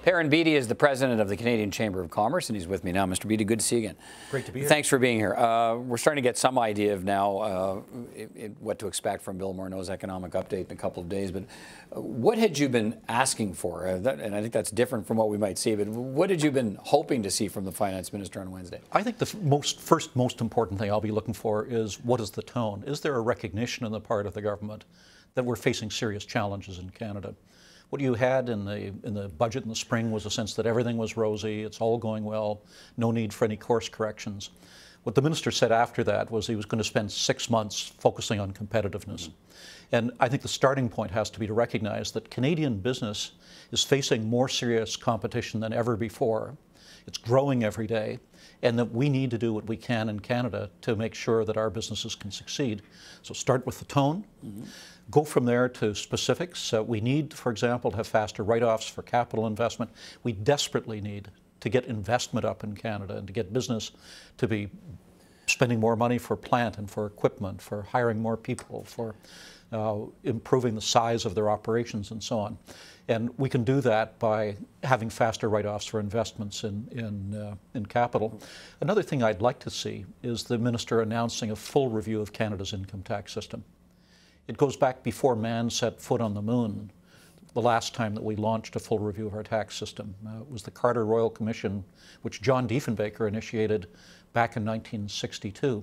Perrin Beatty is the president of the Canadian Chamber of Commerce, and he's with me now. Mr. Beatty, good to see you again. Great to be here. Thanks for being here. We're starting to get some idea of now what to expect from Bill Morneau's economic update in a couple of days. But what had you been asking for? And I think that's different from what we might see. But what had you been hoping to see from the finance minister on Wednesday? I think the most important thing I'll be looking for is what is the tone? Is there a recognition on the part of the government that we're facing serious challenges in Canada? What you had in the budget in the spring was a sense that everything was rosy, it's all going well, no need for any course corrections. What the minister said after that was he was going to spend 6 months focusing on competitiveness. And I think the starting point has to be to recognize that Canadian business is facing more serious competition than ever before. It's growing every day, and that we need to do what we can in Canada to make sure that our businesses can succeed. So start with the tone. Go from there to specifics. We need, for example, to have faster write-offs for capital investment. We desperately need to get investment up in Canada and to get business to be spending more money for plant and for equipment, for hiring more people, for improving the size of their operations and so on. And we can do that by having faster write-offs for investments in capital. Another thing I'd like to see is the minister announcing a full review of Canada's income tax system. It goes back before man set foot on the moon, the last time that we launched a full review of our tax system. It was the Carter Royal Commission, which John Diefenbaker initiated back in 1962.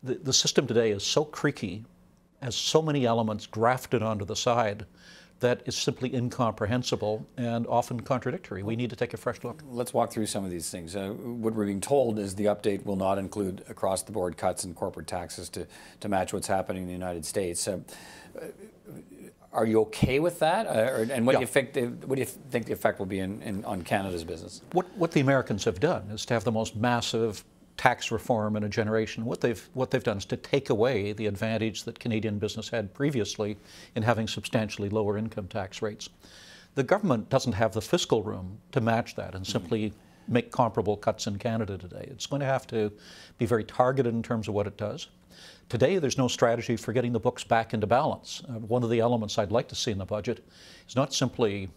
The system today is so creaky, has so many elements grafted onto the side, that is simply incomprehensible and often contradictory. We need to take a fresh look. Let's walk through some of these things. What we're being told is the update will not include across-the-board cuts in corporate taxes to match what's happening in the United States. Are you okay with that? And what do you think the effect will be on Canada's business? What the Americans have done is to have the most massive tax reform in a generation. What they've done is to take away the advantage that Canadian business had previously in having substantially lower income tax rates. The government doesn't have the fiscal room to match that and simply make comparable cuts in Canada today. It's going to have to be very targeted in terms of what it does. Today, there's no strategy for getting the books back into balance. One of the elements I'd like to see in the budget is not simply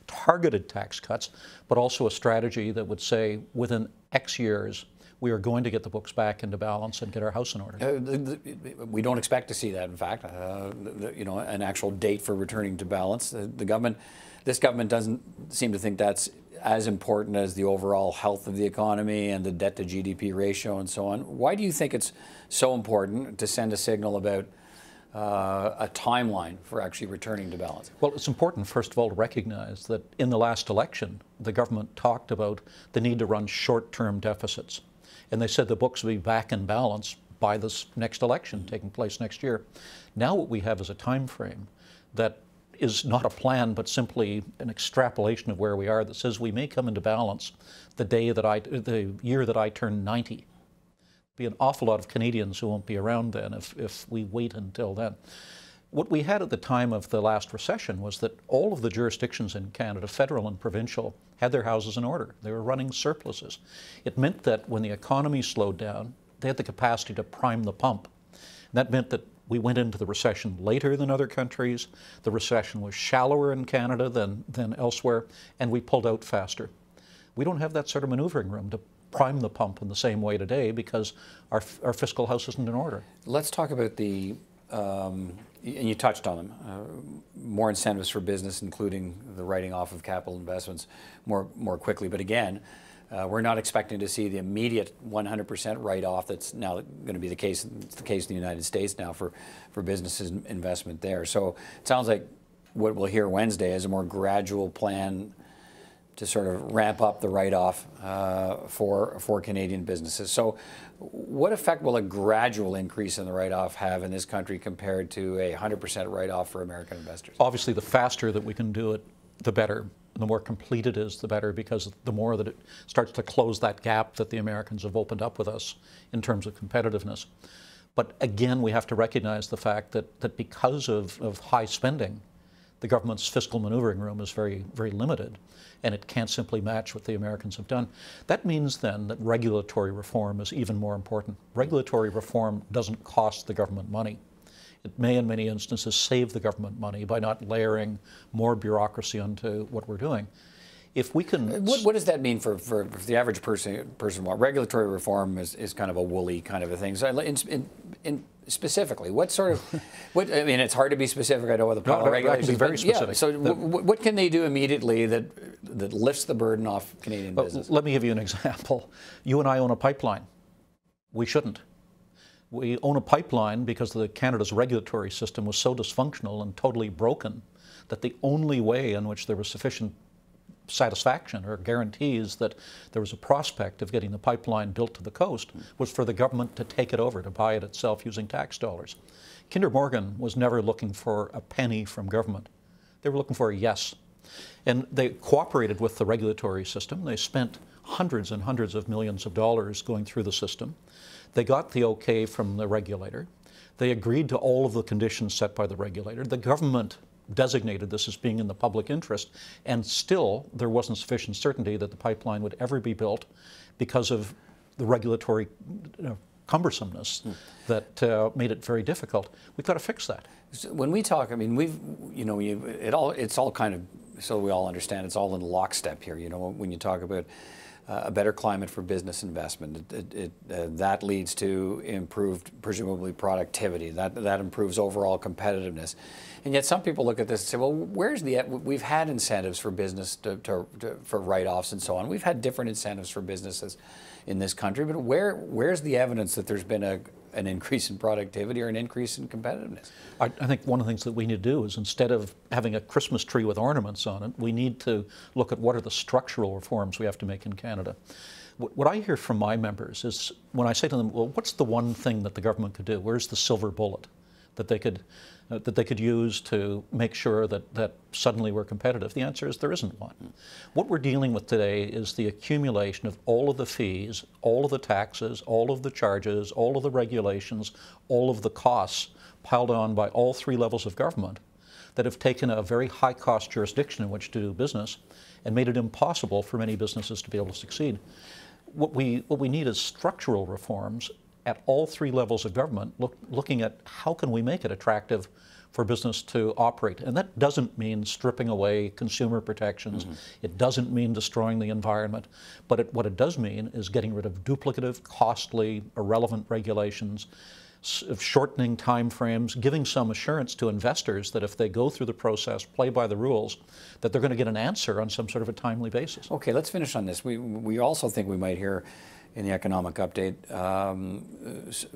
targeted tax cuts, but also a strategy that would say within X years, we are going to get the books back into balance and get our house in order. We don't expect to see that, in fact, an actual date for returning to balance. This government doesn't seem to think that's as important as the overall health of the economy and the debt to GDP ratio and so on. Why do you think it's so important to send a signal about a timeline for actually returning to balance? Well, it's important, first of all, to recognize that in the last election, the government talked about the need to run short-term deficits. And they said the books will be back in balance by this next election taking place next year. Now what we have is a time frame that is not a plan, but simply an extrapolation of where we are that says we may come into balance the year that I turn 90. There'll be an awful lot of Canadians who won't be around then if we wait until then. What we had at the time of the last recession was that all of the jurisdictions in Canada, federal and provincial, had their houses in order. They were running surpluses. It meant that when the economy slowed down, they had the capacity to prime the pump. And that meant that we went into the recession later than other countries. The recession was shallower in Canada than elsewhere, and we pulled out faster. We don't have that sort of maneuvering room to prime the pump in the same way today because our fiscal house isn't in order. Let's talk about and you touched on them, more incentives for business, including the writing off of capital investments more quickly. But again, we're not expecting to see the immediate 100% write-off that's now going to be the case. It's the case in the United States now for businesses investment there. So it sounds like what we'll hear Wednesday is a more gradual plan to sort of ramp up the write-off for Canadian businesses. So what effect will a gradual increase in the write-off have in this country compared to a 100% write-off for American investors? Obviously, the faster that we can do it, the better. The more complete it is, the better, because the more that it starts to close that gap that the Americans have opened up with us in terms of competitiveness. But again, we have to recognize the fact that because of high spending, the government's fiscal maneuvering room is very, very limited, and it can't simply match what the Americans have done. That means then that regulatory reform is even more important. Regulatory reform doesn't cost the government money. It may, in many instances, save the government money by not layering more bureaucracy onto what we're doing. If we can... What does that mean for the average person? Regulatory reform is kind of a woolly kind of a thing. So specifically, what sort of, I mean, it's hard to be specific. I know with the pile of regulations. I can be very specific. Yeah, so what can they do immediately that lifts the burden off Canadian business? Let me give you an example. You and I own a pipeline. We shouldn't. We own a pipeline because Canada's regulatory system was so dysfunctional and totally broken that the only way in which there was sufficient satisfaction or guarantees that there was a prospect of getting the pipeline built to the coast was for the government to take it over, to buy it itself using tax dollars. Kinder Morgan was never looking for a penny from government. They were looking for a yes. And they cooperated with the regulatory system. They spent hundreds and hundreds of millions of dollars going through the system. They got the okay from the regulator. They agreed to all of the conditions set by the regulator. The government designated this as being in the public interest, and still there wasn't sufficient certainty that the pipeline would ever be built because of the regulatory cumbersomeness that made it very difficult. We've got to fix that. So when we talk, I mean, it's all kind of, so we all understand, it's all in lockstep here. You know, when you talk about a better climate for business investment, that leads to improved, presumably, productivity. That improves overall competitiveness. And yet some people look at this and say, well, we've had incentives for business for write-offs and so on. We've had different incentives for businesses in this country, but where's the evidence that there's been an increase in productivity or an increase in competitiveness? I think one of the things that we need to do is, instead of having a Christmas tree with ornaments on it, we need to look at what are the structural reforms we have to make in Canada. What I hear from my members is, when I say to them, well, what's the one thing that the government could do? Where's the silver bullet that they could use to make sure that suddenly we're competitive? The answer is there isn't one. What we're dealing with today is the accumulation of all of the fees, all of the taxes, all of the charges, all of the regulations, all of the costs piled on by all three levels of government that have taken a very high-cost jurisdiction in which to do business and made it impossible for many businesses to be able to succeed. What we need is structural reforms at all three levels of government, looking at how can we make it attractive for business to operate. And that doesn't mean stripping away consumer protections. It doesn't mean destroying the environment. But what it does mean is getting rid of duplicative, costly, irrelevant regulations, shortening time frames, giving some assurance to investors that if they go through the process, play by the rules, that they're going to get an answer on some sort of a timely basis. Okay, let's finish on this. We also think we might hear in the economic update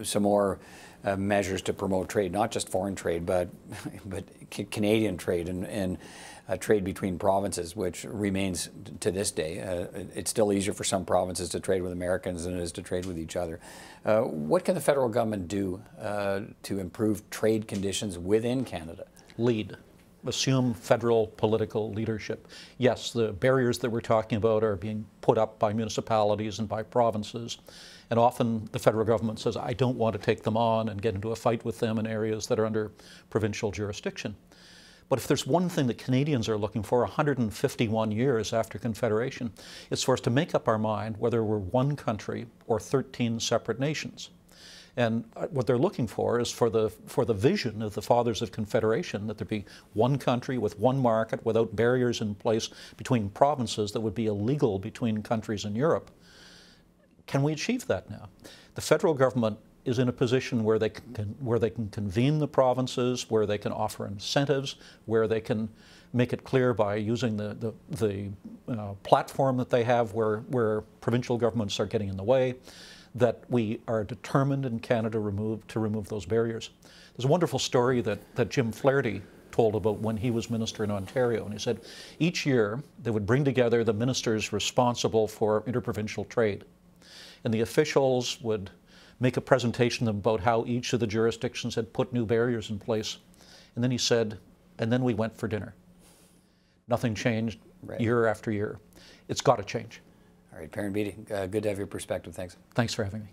some more measures to promote trade, not just foreign trade, but Canadian trade and trade between provinces, which remains to this day. It's still easier for some provinces to trade with Americans than it is to trade with each other. What can the federal government do to improve trade conditions within Canada? Lead. Assume federal political leadership. Yes, the barriers that we're talking about are being put up by municipalities and by provinces, and often the federal government says, I don't want to take them on and get into a fight with them in areas that are under provincial jurisdiction. But if there's one thing that Canadians are looking for 151 years after Confederation, it's for us to make up our mind whether we're one country or 13 separate nations. And what they're looking for is for the vision of the Fathers of Confederation, that there be one country with one market without barriers in place between provinces that would be illegal between countries in Europe. Can we achieve that now? The federal government is in a position where they can convene the provinces, where they can offer incentives, where they can make it clear by using the platform that they have where provincial governments are getting in the way, that we are determined in Canada to remove those barriers. There's a wonderful story that Jim Flaherty told about when he was minister in Ontario, and he said each year they would bring together the ministers responsible for interprovincial trade, and the officials would make a presentation about how each of the jurisdictions had put new barriers in place. And then he said, and then we went for dinner. Nothing changed year after year. It's got to change. All right, Perrin Beatty, good to have your perspective. Thanks. Thanks for having me.